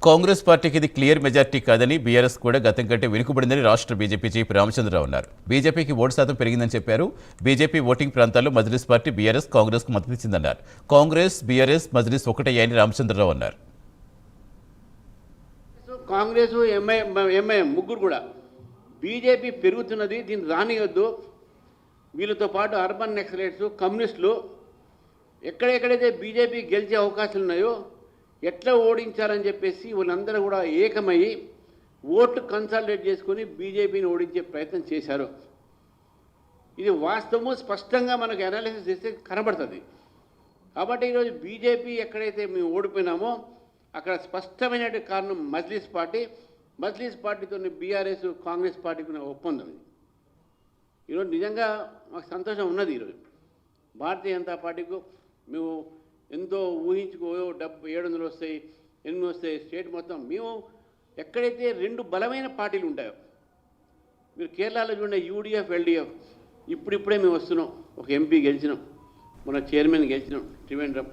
కాంగ్రెస్ పార్టీకి ఇది clear majority కాదని బీఆర్ఎస్ కూడా గతం కంటే వెనుకబడిందని రాష్ట్ర బీజేపీ చీఫ్ రామచంద్రరావు అన్నారు. బీజేపీకి ఓటు శాతం పెరిగిందని చెప్పారు. బీజేపీ ఓటింగ్ ప్రాంతాల్లో మజ్లిస్ పార్టీ బీఆర్ఎస్ కాంగ్రెస్కు మద్దతిచ్చిందన్నారు. కాంగ్రెస్ బీఆర్ఎస్ మజ్లిస్ ఒకటయ్యాయని రామచంద్రరావు అన్నారు. కాంగ్రెస్ ఎంఐఎం ముగ్గురు కూడా బీజేపీ పెరుగుతున్నది, దీన్ని రానియొద్దు. వీళ్ళతో పాటు అర్బన్ నక్సలైట్స్, కమ్యూనిస్టులు ఎక్కడెక్కడైతే బీజేపీ గెలిచే అవకాశాలు ఉన్నాయో ఎట్లా ఓడించాలని చెప్పేసి వీళ్ళందరూ కూడా ఏకమయ్యి ఓట్లు కన్సాలిడేట్ చేసుకొని బీజేపీని ఓడించే ప్రయత్నం చేశారు. ఇది వాస్తవము, స్పష్టంగా మనకు అనాలిసిస్ చేస్తే కనబడుతుంది. కాబట్టి ఈరోజు బీజేపీ ఎక్కడైతే మేము ఓడిపోయినామో అక్కడ స్పష్టమైన కారణం మజ్లిస్ పార్టీతో బీఆర్ఎస్ కాంగ్రెస్ పార్టీకి ఉన్న ఒప్పందం. ఈరోజు నిజంగా మాకు సంతోషం ఉన్నది. ఈరోజు భారతీయ జనతా పార్టీకు మేము ఎంతో ఊహించుకో 700 వస్తాయి, 800 వస్తాయి స్టేట్ మొత్తం. మేము ఎక్కడైతే రెండు బలమైన పార్టీలు ఉంటాయో, మీరు కేరళలో చూడండి, యూడిఎఫ్ ఎల్డిఎఫ్, ఇప్పుడిప్పుడే మేము వస్తున్నాం. ఒక ఎంపీ గెలిచినాం, మన చైర్మన్ గెలిచినాం, త్రివేంద్రం.